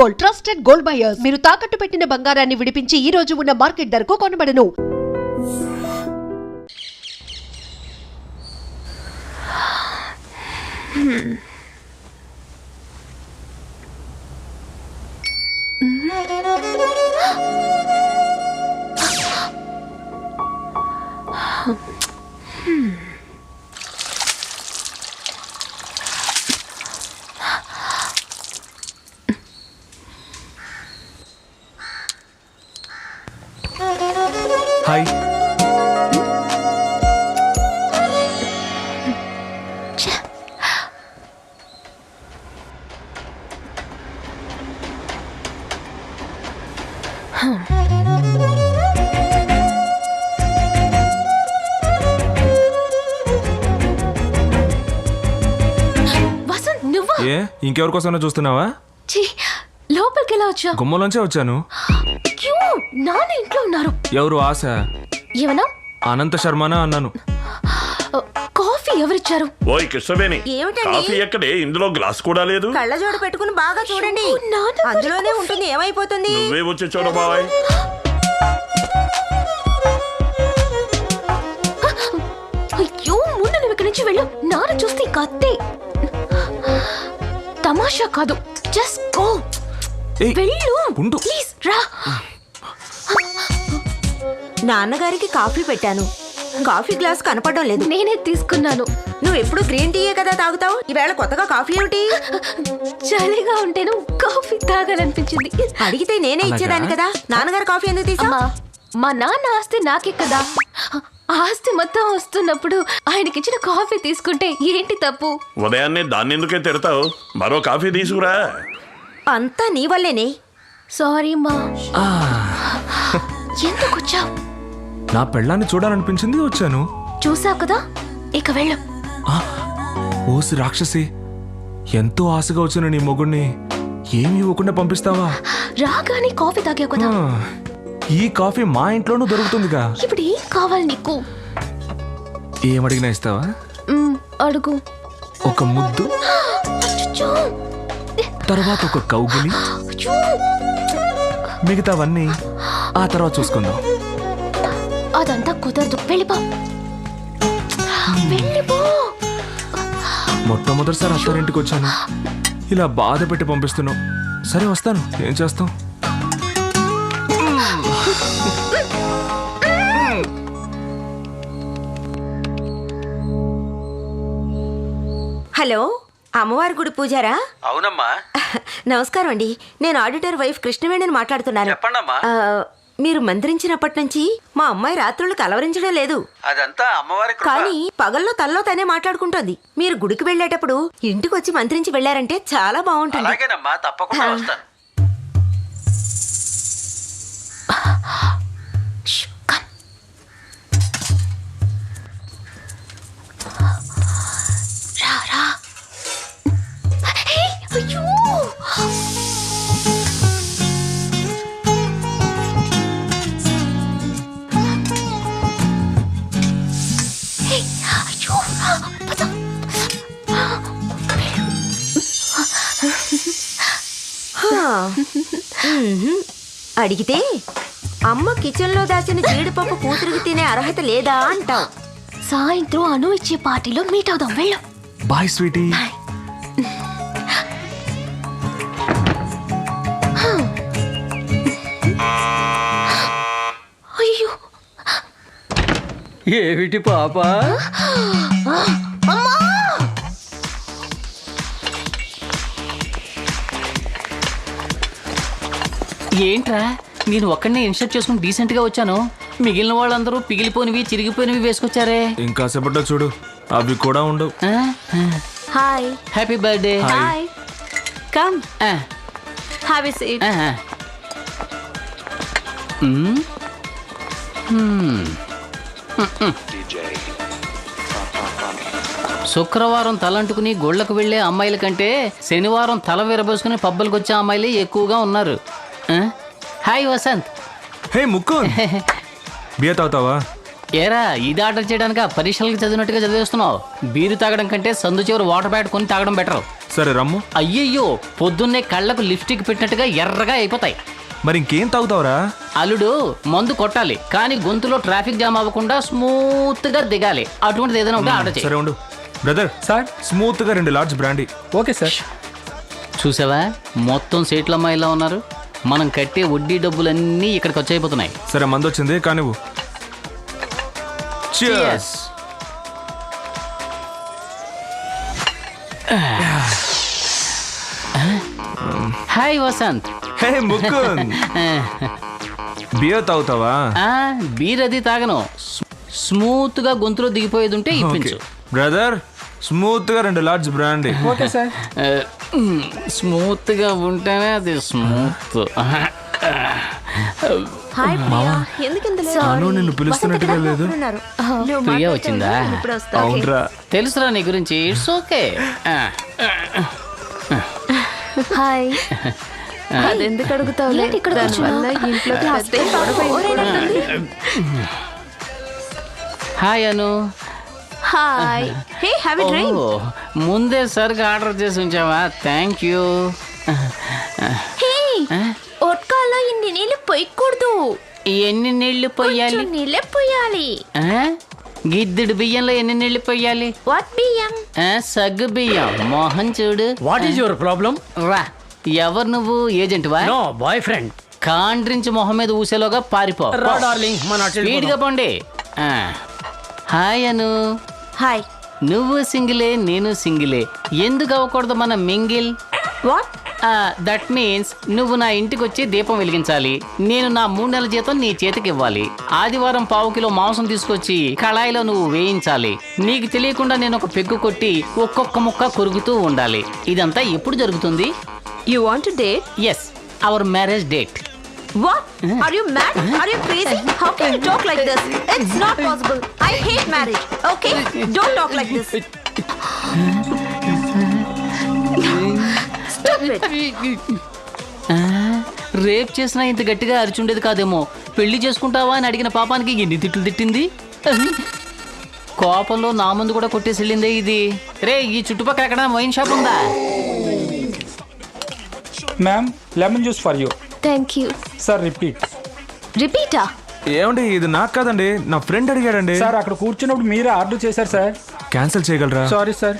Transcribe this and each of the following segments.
Gold, trusted gold buyers. మీరు తాకట్టు పెట్టిన బంగారాన్ని విడిపించి ఈ రోజు ఉన్న మార్కెట్ ధరకు కొనబడను. హాయ్. వసంత్ నువ్వా? ఏ ఇంకెవరి కోసం చూస్తున్నావా? లోపలికి ఎలా వచ్చా? గుమ్మలోంచే వచ్చాను. నాన్న ఇంట్లో ఉన్నారు. ఎవరు? ఆశ. ఏమన్నా? అనంత శర్మనా అన్నాను. కాఫీ ఎవరిచ్చారు? ఓయ్ కృష్ణవేణి, ఏమిటండి? కాఫీ ఎక్కడే? ఇందులో గ్లాస్ కూడా లేదు. కళ్ళజోడు పెట్టుకుని బాగా చూడండి, అయ్యో, నాన్న అందులోనే కాఫీ. ఉంటుంది. ఏమైపోతుంది? నువ్వే వచ్చి చూడబాయ్. అయ్యో ముందు నువ్వు ఇక్కడి నుంచి వెళ్ళు. నాన్న చూస్తే కత్తి. తమాషా కాదు, జస్ట్ గో. ఏయ్, వెళ్ళు ఉండు. ప్లీజ్ రా. నాన్నగారికి కాఫీ పెట్టాను, కాఫీ గ్లాస్ కనపడడం లేదు. నేనే తీసుకున్నాను. నువ్వు ఎప్పుడు గ్రీన్ టీయే కదా తాగుతావు, ఈవేళ కొత్తగా కాఫీ ఏమిటి? చలిగా ఉంటేను కాఫీ తాగాలనిపించింది. అడిగితే నేనే ఇచ్చేదాన్ని కదా. నాన్నగారు కాఫీ ఎందుకు తీసా? అమ్మా, మా నాన్న ఆస్తి నాకే కదా. ఆస్తి మొత్తం వస్తున్నప్పుడు ఆయనకిచ్చిన కాఫీ తీసుకుంటే ఏంటి తప్పు? ఉదయాన్నే దాన్ని ఎందుకే తిడతావు? మరో కాఫీ తీసుకురా. అంతా నీ వల్లేనే. సారీ మా. ఎందుకు వచ్చావు? నా పెళ్ళాన్ని చూడాలనిపించింది, వచ్చాను. చూసావు కదా, ఇక వెళ్ళు. ఓసి రాక్షసి, ఎంతో ఆశగా వచ్చిన నీ మొగుణ్ణి ఏమి ఇవ్వకుండా పంపిస్తావా? రాగానే కాఫీ తాగావు కదా. ఈ కాఫీ మా ఇంట్లోనూ దొరుకుతుందిగా. ఇప్పుడు ఏం కావాలి నీకు? ఏమడిగినా ఇస్తావా? అడుగు. ఒక ముద్దు, అచ్చచ్చో. తర్వాత ఒక కౌగిలి, అచ్చో. మిగతావన్నీ ఆ తర్వాత చూసుకుందాం. అదంతా కుదరదు, వెళ్ళిపో. వెళ్ళిపో. మొట్టమొదటిసారి అత్తారింటికి వచ్చాను, ఇలా బాధ పెట్టి పంపిస్తున్నావు. సరే వస్తాను, ఏం చేస్తాం. హలో, అమ్మవారి గుడి పూజారా? అవునమ్మా. నమస్కారం అండి, నేను ఆడిటర్ వైఫ్ కృష్ణవేణిని మాట్లాడుతున్నాను. చెప్పండమ్మా. మీరు మంత్రించినప్పటి నుంచి మా అమ్మాయి రాత్రులు కలవరించడం లేదు. అదంతా అమ్మవారి కృప. కానీ పగల్లో తనలో తనే మాట్లాడుకుంటోంది. మీరు గుడికి వెళ్ళేటప్పుడు ఇంటికి వచ్చి మంత్రించి వెళ్ళారంటే చాలా బాగుంటుంది. అలాగేనమ్మా, తప్పకుండా వస్తాను. ష్, కమ్. రా, రా. హే, అయ్యో. హే, అయ్యో, పద. అడిగితే అమ్మ కిచెన్ లో దాచిన జీడిపప్పు కూతురికి తినే అర్హత లేదా అంటాం. సాయంత్రం అను ఇచ్చే పార్టీలో మీట్ అవుదాం, వెళ్ళు. Bye sweety. అయ్యో, ఏమిటి పాప? అమ్మా. ఏంట్రా, నేను ఒక్కడనే ఇన్షర్ట్ చేసుకుని డీసెంట్ గా వచ్చాను. మిగిలిన వాళ్ళందరూ పిగిలిపోయినవి చిరిగిపోయినవి వేసుకొచ్చారే. ఇంకా సేపట్లో చూడు, అవి కూడా ఉండవు. Hi. Happy birthday. Hi. Come have a seat. శుక్రవారం తలంటుకుని గుళ్ళకు వెళ్లే అమ్మాయిల కంటే శనివారం తల విరబోసుకుని పబ్బులకు వచ్చే అమ్మాయిలే ఎక్కువగా ఉన్నారు. హాయ్ వసంత్. హే ముక్కు, బియ్య తాగుతావా? ఏరా, ఇది ఆర్డర్ చేయడానికి పరీక్షలకు చదివినట్టుగా చదివేస్తున్నావు. బీరు తాగడం కంటే సందు చివరి వాటర్ బ్యాట్ కొని తాగడం బెటర్. సరే రమ్ము. అయ్యయ్యో పొద్దున్నే కళ్ళకు లిప్స్టిక్ పెట్టినట్టుగా ఎర్రగా అయిపోతాయి. మరి ఇంకేం తాగుతావురా? అల్లుడు మందు కొట్టాలి కానీ గొంతులో ట్రాఫిక్ జామ్ అవ్వకుండా స్మూత్ గా దిగాలి. అటువంటిది ఏదైనా ఉంటే ఆర్డర్ సరే చేయి. ఉండు బ్రదర్. సార్ స్మూత్ గా 2 లార్జ్ బ్రాండీ. Okay sir. చూసావా మొత్తం సేట్ల అమ్మాయిలా ఉన్నారు. మనం కట్టే వడ్డీ డబ్బులన్నీ ఇక్కడికి వచ్చైపోతున్నాయి. సరే మందు వచ్చింది కానివ్వు. Cheers. హాయ్ వసంత్. హే ముకుంద్, బియర్ తాగుతావా? బీర్ అది తాగను. స్మూత్ గా గొంతులో దిగిపోయేది ఉంటే ఇప్పించు. బ్రదర్ స్మూత్ గా 2 large brandy. Okay sir. Smooth గా ఉంటేనే అది స్మూత్. హాయ్ ప్రియా, ఎందుకు ఇంత లేట్? అను నిన్ను పిలుస్తున్నట్టుగా లేదు. నువ్వు ప్రియా మాట్లాడతావు, వచ్చిందా? నేను ఇప్పుడు వస్తా. అవునరా. తెలుసురా నీ గురించి. It's okay. హాయ్. అదెందుకు అడుగుతావులే? ఏంటి ఇక్కడికి దానివల్ల ఇంట్లోకి పెద్ద గొడవ అయిపోతుంది. Hi Anu. Hi. Hey have a drink. Oh, ముందే సరిగా ఆర్డర్ చేసి ఉంచావా? Thank you. హే ఒట్కాలో ఇన్ని నీళ్ళు పోయకూడదు. ఎన్ని నీళ్లు పోయాలి? కొంచెం నీళ్ళే పోయాలి. గిద్దెడు బియ్యంలో ఎన్ని నీళ్లు పోయాలి? వాట్ బియ్యం? సగ్గు బియ్యం. మోహన్ చూడు. What is your problem? రా. ఎవరు నువ్వు? ఏజెంట్ వా? No boy friend. కాండ్రించి మొహం మీద ఊసేలోగా పారిపో. రా డార్లింగ్, మన స్పీడ్ గా పోండి. హాయ్ అను. హాయ్. నువ్వు సింగిలే నేను సింగిలే. ఎందుకు అవ్వకూడదు మన మింగిల్? వాట్? దట్ మీన్స్ నువ్వు నా ఇంటికి వచ్చి దీపం వెలిగించాలి. నేను నా 3 నెలల జీతం నీ చేతికి ఇవ్వాలి. ఆదివారం 1/4 కిలో మాంసం తీసుకొచ్చి కళాయిలో నువ్వు వేయించాలి. నీకు తెలియకుండా నేను ఒక పెగ్గు కొట్టి ఒక్కొక్క ముక్క కొరుకుతూ ఉండాలి. ఇదంతా ఎప్పుడు జరుగుతుంది? You want to date? Yes, our marriage date. What? Are you mad? Are you crazy? How can you talk like this? It's not possible. I hate marriage. Okay? Don't talk like this. Stop it. Rape చేసినా ఇంత గట్టిగా అరిచుండేది కాదేమో. పెళ్లి చేసుకుంటావా అని అడిగిన పాపానికి ఎన్ని తిట్లు తిట్టింది. కోపంలో నా ముందు కూడా కొట్టేసి వెళ్ళిందే ఇది. రే, ఈ చుట్టుపక్కల ఎక్కడ వైన్ షాప్ ఉందా? Ma'am lemon juice for you. Thank you. Sir repeat. రిపీటా? ఏమండి ఇది నాకు కాదండి, నా ఫ్రెండ్ అడిగాడండి. సార్ అక్కడ కూర్చున్నప్పుడు మీరే ఆర్డర్ చేశారు సార్. క్యాన్సిల్ చేయగలరా? Sorry sir.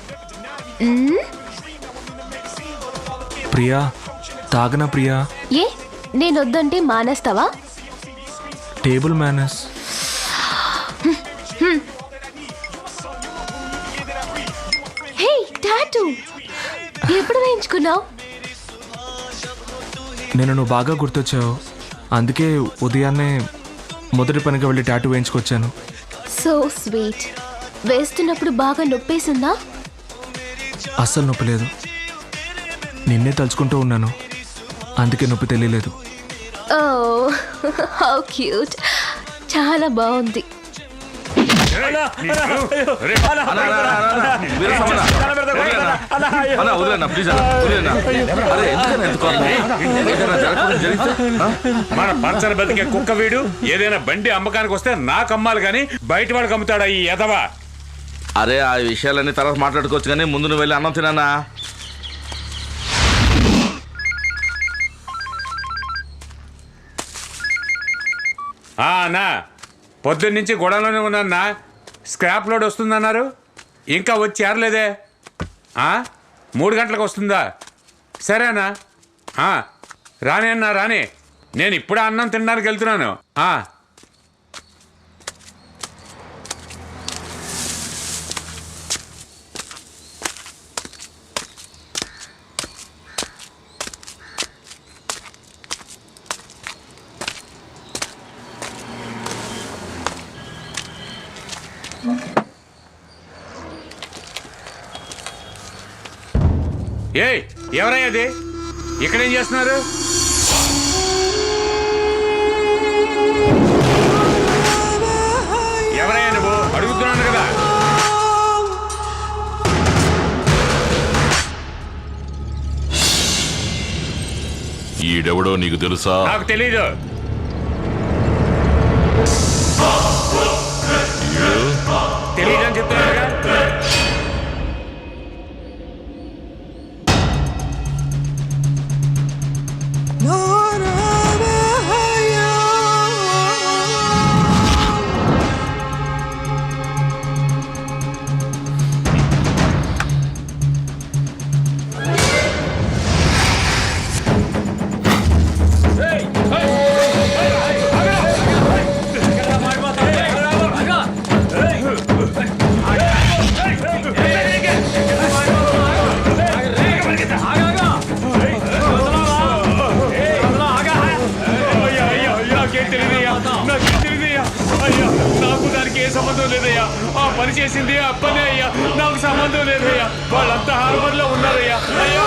ప్రియా తాగనా? ప్రియా ఏ నేను వద్దంటే మానేస్తావా? Table manners. హే టాటూ ఎప్పుడు వేయించుకున్నావు? నేను నువ్వు బాగా గుర్తొచ్చావు, అందుకే ఉదయాన్నే మొదటి పనిగా వెళ్ళి టాటూ వేయించుకొచ్చాను. So sweet. వేస్తున్నప్పుడు బాగా నొప్పేసిందా? అస్సలు నొప్పి లేదు. నిన్నే తలుచుకుంటూ ఉన్నాను, అందుకే నొప్పి తెలియలేదు. Oh how cute. చాలా బాగుంది. మన పంచన బతికే కుక్క వీడు ఏదైనా బండి అమ్మకానికి వస్తే నాకు అమ్మాలి గాని బయట వాడికి అమ్ముతాడా ఈ ఎదవా? అరే ఆ విషయాలన్నీ తర్వాత మాట్లాడుకోవచ్చు కానీ ముందు నువ్వు వెళ్ళి అన్నం తినానా? నా పొద్దున్న నుంచి గొడవలోనే ఉన్నా. స్క్రాప్ లోడ్ వస్తుందన్నారు, ఇంకా వచ్చి చేరలేదే. 3 గంటలకు వస్తుందా? సరేనా? రాని అన్నా రాని, నేను ఇప్పుడే అన్నం తినడానికి వెళ్తున్నాను. ఏయ్ ఎవరయ్యది? ఇక్కడేం చేస్తున్నారు? ఎవరయ్యా నువ్వు? అడుగుతున్నాను కదా. ఈడెవడో నీకు తెలుసా? నాకు తెలీదు. తెలీదని చెప్తున్నానుగా. సంబంధం లేదయ్యా. ఆ పని చేసింది అప్పనే అయ్యా, నాకు సంబంధం లేదయ్యా. వాళ్ళంతా హార్బర్ లో ఉన్నారయ్యా. అయ్యా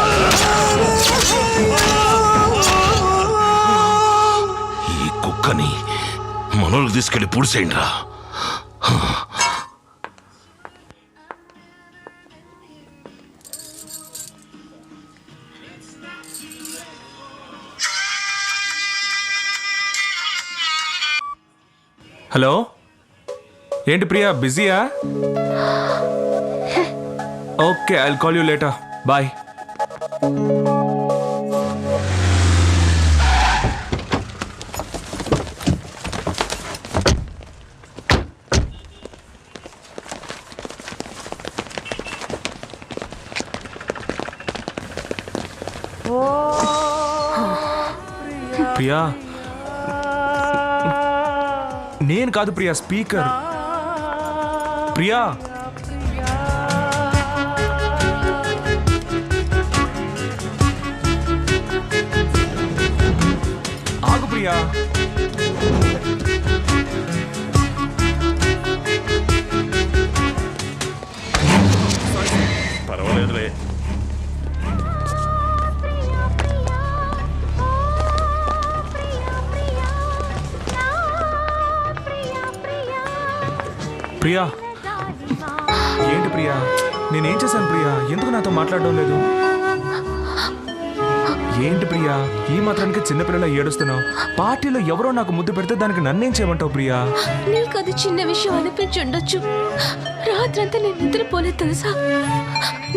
ఈ కుక్కని మనోళ్ళకి తీసుకెళ్లి పూడ్చేయండి రా. హలో, ఏంటి ప్రియా బిజీయా? Okay, I'll call you later. Bye. Priya, నేను కాదు ప్రియా, స్పీకర్. ప్రియా, ఆగు ప్రియా. పర్వాలేదులే. ప్రియా, ఏంటి ప్రియా, నేనేం చేశాను ప్రియా? ఎందుకు నాతో మాట్లాడడం లేదు? ఏంటి ప్రియా, ఈ మాత్రానికి చిన్నపిల్లల ఏడుస్తున్నావు? పార్టీలో ఎవరో నాకు ముద్దు పెడితే దానికి నన్నేం చేయమంటావు ప్రియా? నీకు అది చిన్న విషయం అనిపించుండొచ్చు. రాత్రంతా నేను నిద్రపోలేదు తెలుసా.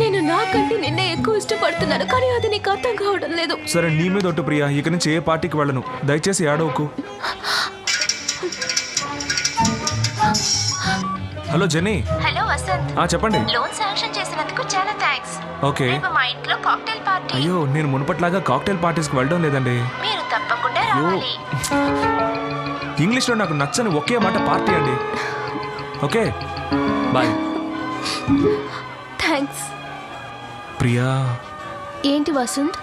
నేను నాకంటే నిన్నే ఎక్కువ ఇష్టపడుతున్నాను, కానీ అది నీకు అర్థం కావడం లేదు. సరే, నీ మీద ఒట్టు ప్రియా, ఇక నుంచి ఏ పార్టీకి వెళ్ళను. దయచేసి ఏడవకు. Hello jenny. హలో వసంత్, చెప్పండి. లోన్ శాంక్షన్ చేసినందుకు చాలా థాంక్స్. ఓకే. రేపు మా ఇంట్లో కాక్టైల్ పార్టీ. అయ్యో, నేను మునుపట్లాగా కాక్టైల్ పార్టీస్కి వెళ్ళడం లేదండి. మీరు తప్పకుండా రావాలి. ఇంగ్లీష్లో నాకు నచ్చని ఒకే మాట పార్టీ అండి. Okay, bye. థాంక్స్. ప్రియా, ఏంటి వసంత్?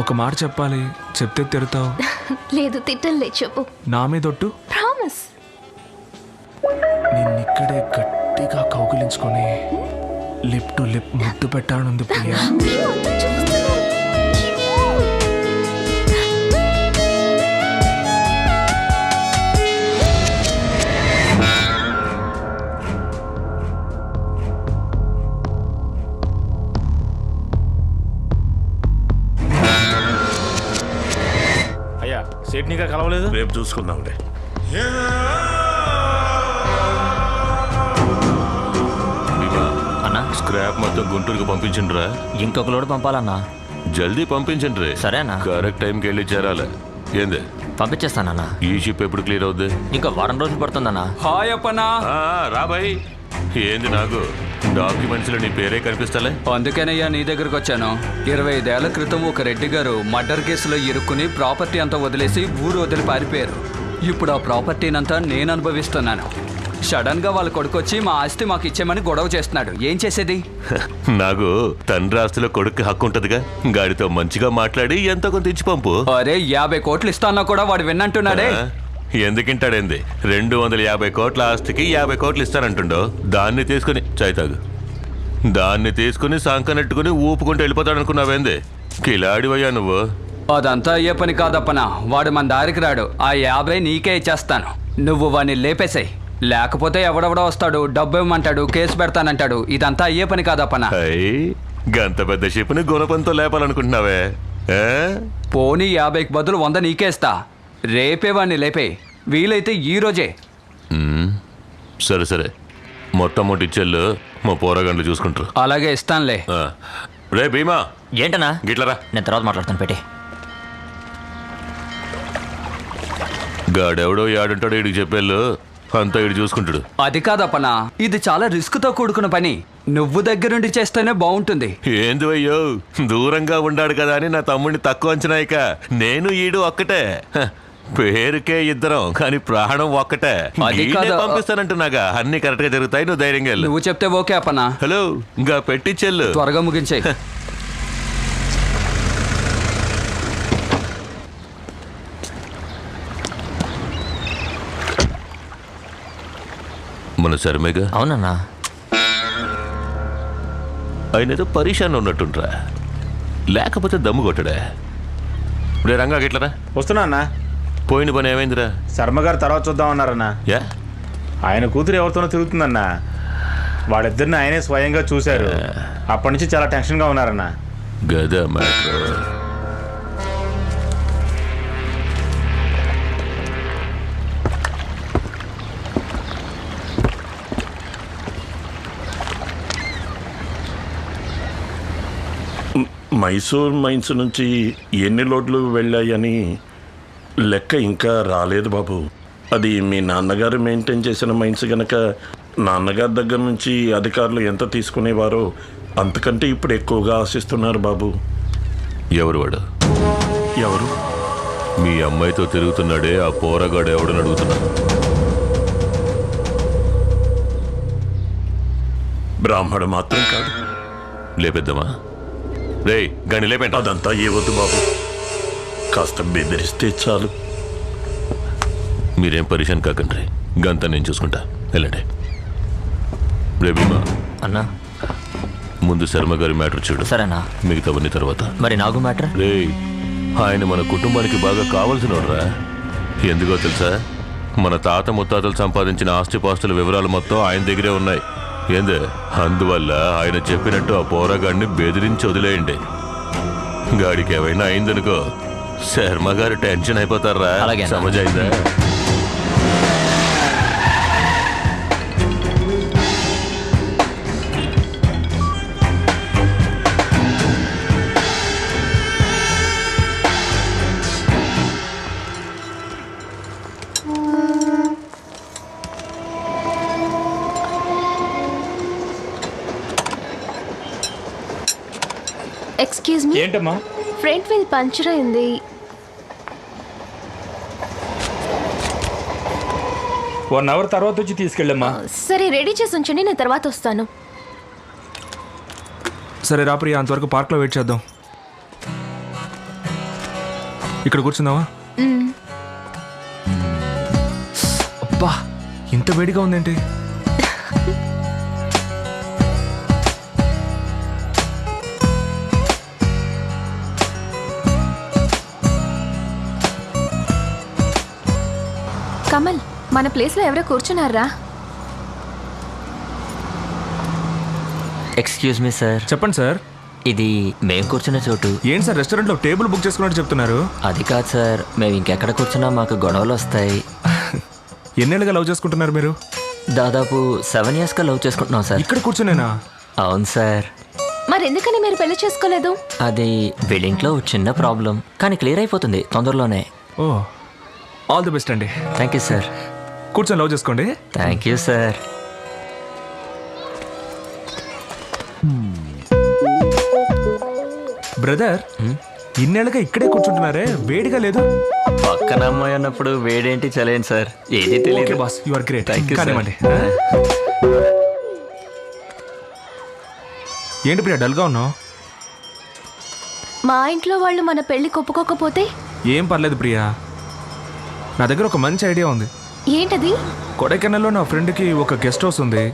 ఒక మాట చెప్పాలి, చెప్తే తిడతావు. లేదు, తిట్టంలే, చెప్పు. నా మీద ఒట్టు. ప్రామిస్. నిన్నిక్కడే గట్టిగా కౌగిలించుకొని లిప్ టు లిప్ ముద్దు పెట్టానుంది ప్రియా. అయ్యా, సేట్నిగా కలవలేదు. రేపు చూసుకుందాంలే. స్క్రాప్ మొత్తం గుంటూరుకు పంపించండిరా. ఇంకొక లోడు పంపాలన్నా. జల్దీ పంపించండి. సరేనా? కరెక్ట్ టైంకి వెళ్ళి చేరాలి. ఏంది పంపించేస్తానన్నా. ఈ షిప్ ఎప్పుడు క్లియర్ అవుద్ది? ఇంకా వారం రోజులు పడుతుందన్నా. హాయ్ అప్పనా. రాబాయ్. ఏంది నాకు డాక్యుమెంట్స్ లో నీ పేరే కనిపిస్తలే? అందుకేనయ్యా నీ దగ్గరకు వచ్చాను. 25 ఏళ్ల క్రితం ఒక రెడ్డి గారు మర్డర్ కేసులో ఇరుక్కుని ప్రాపర్టీ అంతా వదిలేసి ఊరు వదిలి పారిపోయారు. ఇప్పుడు ఆ ప్రాపర్టీనంతా నేను అనుభవిస్తున్నాను. సడన్ గా వాళ్ళ కొడుకు వచ్చి మా ఆస్తి మాకు ఇచ్చేమని గొడవ చేస్తున్నాడు. ఏం చేసేది? నాకు తండ్రి ఆస్తిలో కొడుకు హక్కు ఉంటదిగా. గాడితో మంచిగా మాట్లాడి ఎంతో కొంత ఇచ్చి పంపు. అరే, 50 కోట్లు ఇస్తానా కూడా వాడు విన్నంటున్నాడే. ఎందుకింటాడేంది? 250 కోట్ల ఆస్తికి 50 కోట్లు ఇస్తానంటుండో. దాన్ని తీసుకుని చాయ్తాగు. దాన్ని తీసుకుని సంకనెట్టుకుని ఊపుకుంటూ వెళ్ళిపోతాడనుకున్నావేంది? కిలాడివయ్యా నువ్వు. అదంతా అయ్యే పని కాదప్పనా. వాడు మన దారికి రాడు. ఆ 50 నీకే ఇచ్చేస్తాను. నువ్వు వాడిని లేపేసాయి. లేకపోతే ఎవడెవడో వస్తాడు, డబ్బు ఇవ్వమంటాడు, కేసు పెడతానంటాడు. ఇదంతా అయ్యే పని కాదప్పనా. గంత పెద్ద షిప్ని గుణపంతో లేపాలనుకుంటున్నావే? పోనీ 50కి బదులు 100 నీకేస్తా. రేపే వాడిని లేపే, వీలైతే ఈ రోజే. సరే సరే, మొత్తం అమౌంట్ ఇచ్చేళ్ళు. మా పోరగండ్లు చూసుకుంటారు. అలాగే ఇస్తానులే. రే భీమా. ఏంటన్నా? గిట్లరా. నేను తర్వాత మాట్లాడతాను. పెట్టి గాడెవడో యాడుంటాడో ఇడికి చెప్పేళ్ళు. అంతా ఇడు చూసుకుంటాడు. అది కాదప్పనా, ఇది చాలా రిస్క్ తో కూడుకున్న పని. నువ్వు దగ్గరుండి చేస్తేనే బాగుంటుంది. ఏంది అయ్యో, దూరంగా ఉండాడు కదా అని నా తమ్ముడిని తక్కువ అంచనాయిక. నేను ఈడు ఒక్కటే. పేరుకే ఇద్దరం, కానీ ప్రాణం ఒక్కటే. పంపిస్తానంటున్నాగా. అన్ని కరెక్ట్ గా జరుగుతాయి. నువ్వు ధైర్యంగా వెళ్ళు. నువ్వు చెప్తే ఓకే అప్పనా. హలో, ఇంకా పెట్టించెళ్ళు. త్వరగా ముగించే. మన శర్మేగా. అవునన్నా. ఆయన ఏదో పరీక్షాన్ని ఉన్నట్టుంట్రా, లేకపోతే దమ్ము కొట్టడా. రే రంగా గిట్లరా. వస్తున్నా అన్న. పోయిన పని ఏమైందిరా? శర్మ గారు తర్వాత చూద్దామన్నారన్నా. యా, ఆయన కూతురు ఎవరితోనో తిరుగుతుందన్నా. వాళ్ళిద్దరిని ఆయనే స్వయంగా చూశారు. అప్పటి నుంచి చాలా టెన్షన్గా ఉన్నారన్నా. గదా మ్యాటర్. మైసూర్ మైన్స్ నుంచి ఎన్ని లోడ్లు వెళ్ళాయని లెక్క ఇంకా రాలేదు బాబు. అది మీ నాన్నగారు మెయింటైన్ చేసిన మైన్స్ గనక నాన్నగారి దగ్గర నుంచి అధికారులు ఎంత తీసుకునేవారో అంతకంటే ఇప్పుడు ఎక్కువగా ఆశిస్తున్నారు బాబు. ఎవరు వాడు? ఎవరు? మీ అమ్మాయితో తిరుగుతున్నాడే ఆ పోరగాడు ఎవడని అడుగుతున్నా. బ్రాహ్మడు మాత్రం కాదు. లేపెద్దామా? రే గని లేపేంట. అదంతా ఏవద్దు బాబు, కాస్త బెదిరిస్తే చాలు. మీరేం పరిశాన్ కాకండి, గంతా నేను చూసుకుంటా. వెళ్ళండి. రే భీమా అన్నా, ముందు శర్మ గారి మ్యాటర్ చూడు. సరేనా? మిగతావన్నీ తర్వాత. మరి నాగు మ్యాటర్? రే ఆయన మన కుటుంబానికి బాగా కావాల్సినోడ్రా. ఎందుకో తెలుసా? మన తాత ముత్తాతలు సంపాదించిన ఆస్తిపాస్తుల వివరాలు మొత్తం ఆయన దగ్గరే ఉన్నాయి. ఏందే, అందువల్ల ఆయన చెప్పినట్టు ఆ పోరగాడిని బెదిరించి వదిలేయండి. గాడికి ఏమైనా అయిందనుకో శర్మ గారు టెన్షన్ అయిపోతారా. అలాగే. సమజైందా? Excuse me. ఏంటమ్మా? ఫ్రంట్ వీల్ పంచర్ అయింది. 1 అవర్ తర్వాత వచ్చి తీసుకెళ్ళమ్మా. సరే రెడీ చేసి ఉంచండి, నేను తర్వాత వస్తాను. సరే రా ప్రియా, అంతవరకు పార్క్లో వెయిట్ చేద్దాం. ఇక్కడ కూర్చుందావా? అబ్బా, ఇంత వేడిగా ఉందేంటి? కమల్, మన ప్లేస్లో ఎవరో కూర్చున్నారా? Excuse me sir. చెప్పండి సార్. ఇది మేము కూర్చున్న చోటు. ఏంటి సార్ రెస్టారెంట్లో టేబుల్ బుక్ చేసుకున్నట్టు చెప్తున్నారు? అది కాదు సార్, మేము ఇంకెక్కడ కూర్చున్నా మాకు గొడవలు వస్తాయి. ఎన్నేళ్ళుగా లవ్ చేసుకుంటున్నారు మీరు? దాదాపు 7 yearsగా లవ్ చేసుకుంటున్నాం సార్. ఇక్కడ కూర్చునేనా? అవును సార్. మరి ఎందుకని మీరు పెళ్లి చేసుకోలేదు? అది వీళ్ళింట్లో చిన్న ప్రాబ్లం, కానీ క్లియర్ అయిపోతుంది తొందరలోనే. ఓ, ఆల్ ది బెస్ట్ అండి. Thank you sir. కూర్చొని లవ్ చేసుకోండి. Thank you sir. బ్రదర్, ఇన్నేళ్ళగా ఇక్కడే కూర్చుంటున్నారే, వేడిగా లేదు? పక్కన అమ్మాయి అన్నప్పుడు వేడేంటి చలేండి సార్, ఏది తెలియదు. Boss, you are great. Thank you sir. కానివ్వండి. ఏంటి ప్రియా డల్గా ఉన్నావు? మా ఇంట్లో వాళ్ళు మన పెళ్లి ఒప్పుకోకపోతే? ఏం పర్లేదు ప్రియా, నా దగ్గర ఒక మంచి ఐడియా ఉంది. ఏంటది? కొడైకెనాల్లో నా ఫ్రెండ్కి ఒక గెస్ట్ హౌస్ ఉంది.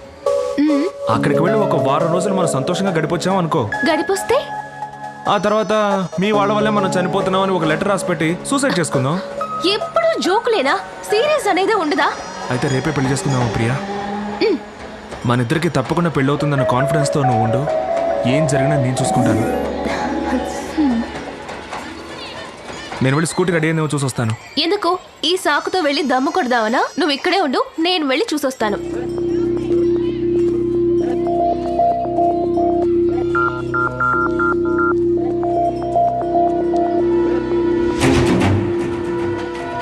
అక్కడికి వెళ్ళి ఒక వారం రోజులు మనం సంతోషంగా గడిపొచ్చాం అనుకో. గడిపొస్తే ఆ తర్వాత మీ వాళ్ళ వల్లే మనం చనిపోతున్నాం అని ఒక లెటర్ రాసి పెట్టి సూసైడ్ చేసుకుందాం. ఎప్పుడు జోకులేనా? సీరియస్ అనేది ఉండదా? అయితే రేపే పెళ్లి చేసుకుందాం ప్రియా. మన ఇద్దరికి తప్పకుండా పెళ్ళి అవుతుందన్న కాన్ఫిడెన్స్తో నువ్వు ఉండు. ఏం జరిగినా నేను చూసుకుంటాను. నేను వెళ్ళి స్కూటీ రెడీ అయిందేమో చూసొస్తాను. ఎందుకు? ఈ సాకుతో వెళ్ళి దమ్ము కొడదావనా? నువ్వు ఇక్కడే ఉండు, నేను వెళ్ళి చూసొస్తాను.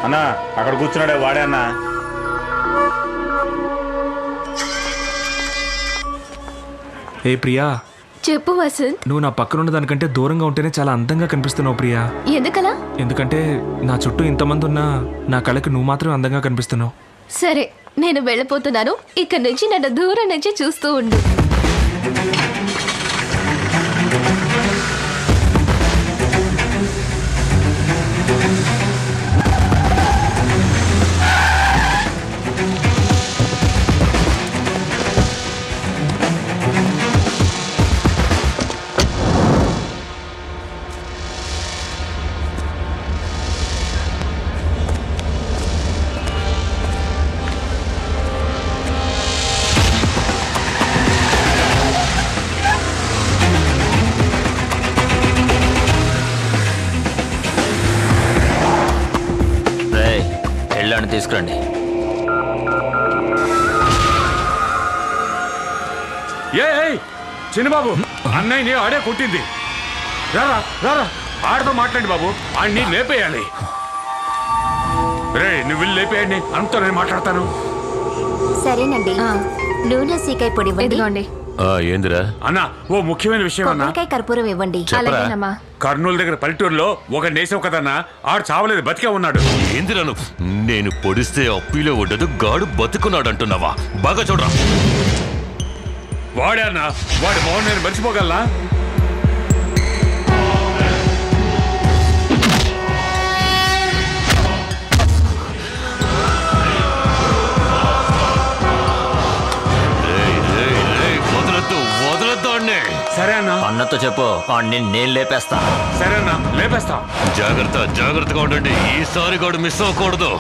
అన్నా, అక్కడ కూర్చున్నాడే వాడే అన్నా. ఏ ప్రియా. చెప్పు వసంత్. నువ్వు నా పక్కన ఉన్న దానికంటే దూరంగా ఉంటేనే చాలా అందంగా కనిపిస్తున్నావు ప్రియా. ఎందుకలా? ఎందుకంటే నా చుట్టూ ఇంతమంది ఉన్నా నా కళ్ళకి నువ్వు మాత్రమే అందంగా కనిపిస్తున్నావు. సరే, నేను వెళ్ళిపోతున్నాను. ఇక్కడ నుంచి నన్ను దూరం నుంచి చూస్తూ ఉండు. వెళ్ళండి తీసుకురండి. చిన్నబాబు అన్నయ్యని ఆడే కొట్టింది. రారా రారా ఆడతో మాట్లాడి బాబు, ఆడిని లేపేయాలి. రే నువ్వు వెళ్ళి లేపేయండి, అంతా నేను మాట్లాడతాను. సరేనండి, నూనె సీకాయ పొడి ఇవ్వండి. ఏందిరా అన్నా ఓ ముఖ్యమైన విషయం అన్నా. కొబ్బరికాయ కర్పూరం ఇవ్వండి. చెప్పరా? కర్నూలు దగ్గర పల్లెటూరులో ఒక నేసావు కదన్నా, ఆడు చావలేదు, బతికే ఉన్నాడు. ఏందిరా నువ్వు? నేను పొడిస్తే అప్పిలో ఉండదు, గాడు బతుకున్నాడు అంటున్నావా? బాగా చూడరా. వాడే అన్నా, వాడి మొహం నేను మర్చిపోగలనా? సరే అన్న, అన్నతో చెప్పు, నేను లేపేస్తా. సరే అన్న, లేపేస్తా. జాగ్రత్తగా ఉండండి, ఈసారి కూడా మిస్ అవ్వకూడదు.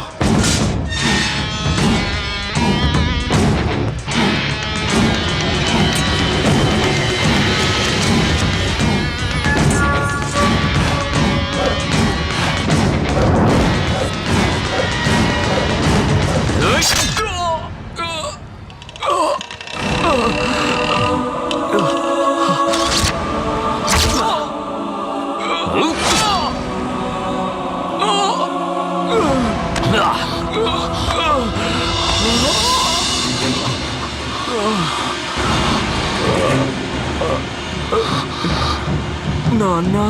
నాన్నా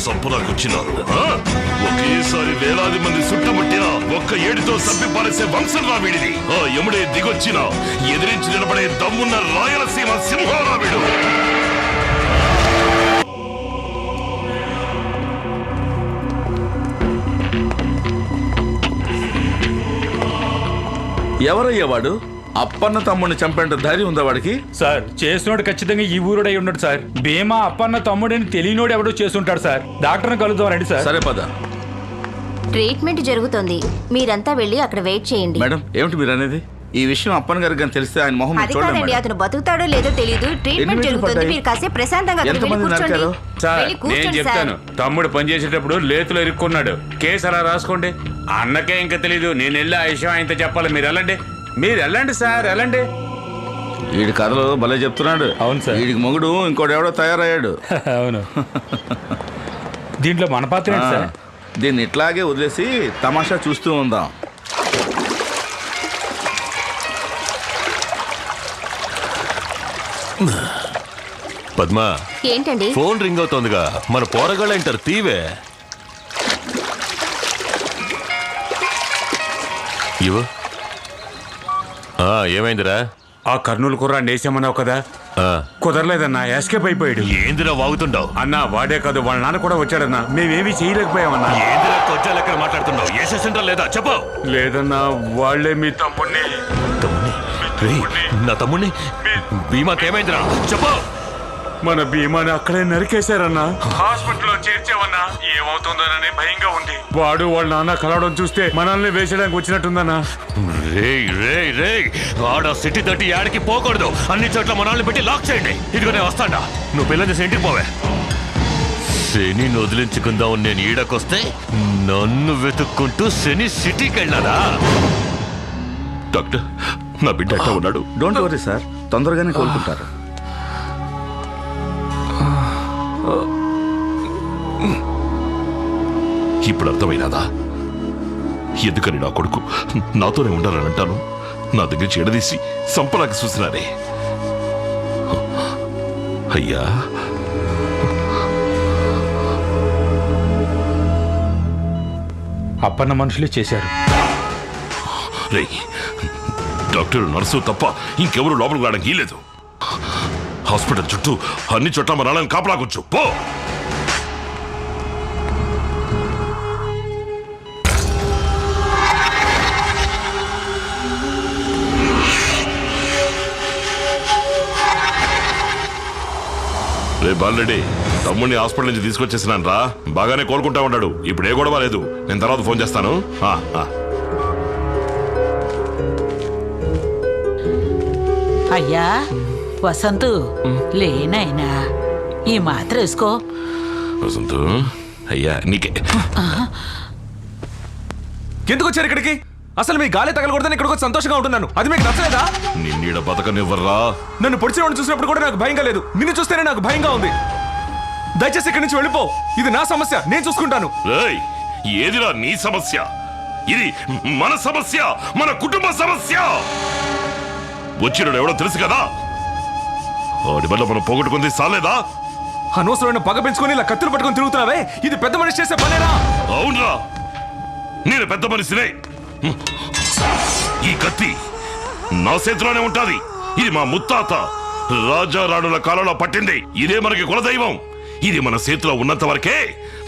సంపలాకొచ్చినారు. ఒకేసారి వేలాది మంది చుట్టుముట్టిన ఒక్క ఏడుతో సభ్య పారేసే వంశం రా వీడిది. ఆ యముడే దిగొచ్చిన ఎదిరించి నిలబడే దమ్మున్న రాయలసీమ సింహారా వీడు. ఎవరయ్యా వాడు? అప్పన్న తమ్ముడిని చంపేంత ధైర్యం ఉందా వాడికి? సార్ చేసినోడు ఖచ్చితంగా ఈ ఊరుడై ఉన్నాడు సార్. భీమా అప్పన్న తమ్ముడిని తెలియనోడు ఎవడో చేస్తుంటాడు సార్. డాక్టర్ని కలుద్దాం రండి సార్. సరే పద. ట్రీట్మెంట్ జరుగుతోంది, మీరంతా వెళ్ళి అక్కడ వెయిట్ చేయండి. మేడం ఏమిటి మీరు అనేది? ఈ విషయం అప్పన్న గారికి కానీ తెలిస్తే ఆయన మొహం అది కాదండి, అతను బతుకుతాడో లేదో తెలియదు. ట్రీట్మెంట్ జరుగుతుంది, మీరు కాసేపు ప్రశాంతంగా అక్కడ వెళ్ళి కూర్చోండి. సార్ వెళ్ళి నేను కూర్చోండి చెప్తాను, సార్. తమ్ముడు పనిచేసేటప్పుడు లేతులో ఇరుక్కున్నాడు. కేసు అలా రాసుకోండి. అన్నకే ఇంకా తెలీదు, నేను వెళ్ళి ఆ విషయం ఆయనతో చెప్పాలి. మీరు వెళ్ళండి సార్, వెళ్ళండి. వీడి కథలు భలే చెప్తున్నాడు. అవును సార్. వీడికి మొగుడు ఇంకోటి ఎవడో తయారయ్యాడు. అవును. దీంట్లో మన పాత్ర ఏంటి సార్? దీన్ని ఇట్లాగే వదిలేసి తమాషా చూస్తూ ఉందాం. పద్మా, ఏంటండి? ఫోన్ రింగ్ అవుతోందిగా, మన పోరగాళ్ళ ఇంటారు తీవే. ఇవ్వు. ఏమైందిరా? ఆ కర్నూలు కుర్రా నేసామన్నావు కదా, కుదరలేదన్నా, ఎస్కేప్ అయిపోయాడు. ఏందిరా వాగుతుండవు? అన్నా వాడే కాదు, వాళ్ళ నాన్న కూడా వచ్చాడన్నా. మేమేమీ చేయలేకపోయామన్నా. ఏందిరా కొచ్చాలు ఎక్కడ మాట్లాడుతున్నావు? ఏసేసింటా లేదా చెప్పు. లేదన్నా, వాళ్ళే మీ తమ్ముడిని. నా తమ్ముడిని భీమాకేమైందిరా చెప్పు. మన భీమాని అక్కడే నరికేశారన్నా. హాస్పిటల్లో చేర్చావన్నా. ఏమవుతుందోనని భయంగా ఉంది. వాడు వాళ్ళ నాన్న కలవడం చూస్తే మనల్ని వేసేయడానికి వచ్చినట్టుందన్నా. ఆడ సిటీ తట్టి యాడికి పోకూడదు. అన్ని చోట్ల మనల్ని పెట్టి లాక్ చేయండి. ఇదిగోనే వస్తాడా. నువ్వు పిల్లలు చేసి ఇంటికి పోవే. శని వదిలించుకుందాం నేను ఈడకొస్తే నన్ను వెతుక్కుంటూ శని సిటీకి వెళ్ళాడా? డాక్టర్, నా బిడ్డ ఎట్లా ఉన్నాడు? డోంట్ వరీ సార్, తొందరగానే కోలుకుంటారు. ఇప్పుడు అర్థమైనదా ఎందుకని నా కొడుకు నాతోనే ఉండాలని అంటాను? నా దగ్గర చెడదీసి సంపలాకి చూసినారే. అయ్యా, అప్పన్న మనుషులే చేశారు. డాక్టర్ నర్సు తప్ప ఇంకెవరు లోపలికి రావడానికి వీలేదు. హాస్పిటల్ చుట్టూ అన్ని చోట్ల మనాలని కాపలాకొచ్చు పో. బాలరెడ్డి తమ్ముడిని హాస్పిటల్ నుంచి తీసుకొచ్చేసినాను రా. బాగానే కోలుకుంటా ఉన్నాడు. ఇప్పుడు ఏ గొడవ లేదు. నేను తర్వాత ఫోన్ చేస్తాను. అయ్యా వసంతు లేనైనా ఈ మాత్ర వేసుకో. వసంతు అయ్యా నీకే. ఎందుకు వచ్చారు ఇక్కడికి? అసలు మీ గాలి తగలకూడదని ఇక్కడికి వచ్చి సంతోషంగా ఉంటున్నాను. అది మీకు నచ్చలేదా? నిన్నీడ బతకనివ్వర్రా. నన్ను పొడిచినవాడిని చూసినప్పుడు కూడా నాకు భయంగా లేదు. నిన్ను చూస్తేనే నాకు భయంగా ఉంది. దయచేసి ఇక్కడి నుంచి వెళ్ళిపో. ఇది నా సమస్య, నేను చూసుకుంటాను. ఏదిరా నీ సమస్య? ఇది మన సమస్య, మన కుటుంబ సమస్య. వచ్చినాడు ఎవడో తెలుసు కదా. వాడి వల్ల మనం పోగొట్టుకుంది సాలేదా? అనవసరమైన పగ పెంచుకొని ఇలా కత్తులు పట్టుకొని తిరుగుతున్నావే, ఇది పెద్ద మనిషి చేసే పనేనా? అవునరా, నేను పెద్ద మనిషినే. ఈ కత్తి నా చేతిలోనే ఉంటాది. ఇది మా ముత్తాత రాజా రాణుల కాలంలో పట్టింది. ఇదే మనకి కులదైవం. ఇది మన చేతిలో ఉన్నంత వరకే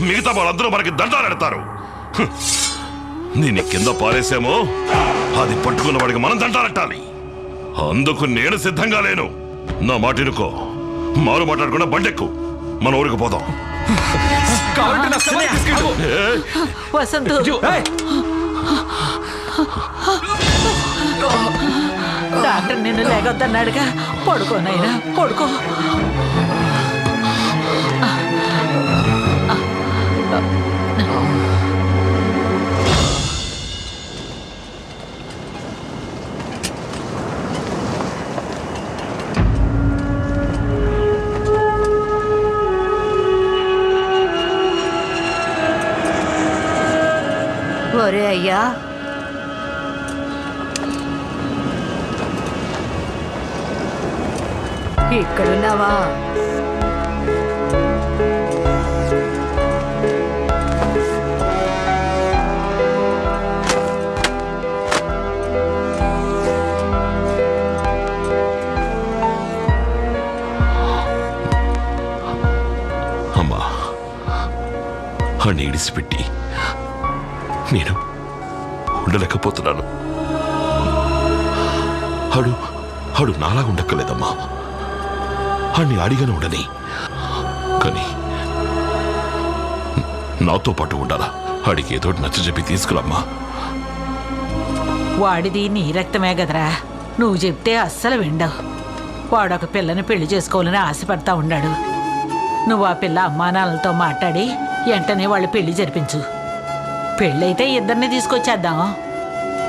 మిగతా వాళ్ళందరూ మనకి దండాలెడతారు. దీన్ని కింద పారేసామో అది పట్టుకున్న వాడికి మనం దండాలెట్టాలి. అందుకు నేను సిద్ధంగా లేను. నా మాటినుకో. మారు మాట్లాడకుండా బండెక్కు, మన ఊరికి పోదాం. వసంతు డాక్టర్ నిన్ను లేకొద్దన్నాడుగా. పడుకోనైనా పడుకో. ఒరే అయ్యా, ఇక్కడున్నావా? అమ్మా, అని ఇడిసిపెట్టి నేను ఉండలేకపోతున్నాను. ఆడు నాలా ఉండక్కలేదమ్మా. ఆడిని అడిగానే ఉండని, కానీ నాతో పాటు ఉండాలా. ఆడికి ఏదో నచ్చ చెప్పి తీసుకురమ్మా. వాడిది నీ రక్తమే కదరా. నువ్వు చెప్తే అస్సలు విండవు. వాడొక పిల్లని పెళ్లి చేసుకోవాలని ఆశపడతా ఉన్నాడు. నువ్వు ఆ పిల్ల అమ్మానాన్నలతో మాట్లాడి వెంటనే వాళ్ళు పెళ్లి జరిపించు. పెళ్ళైతే ఇద్దరిని తీసుకొచ్చేద్దాం.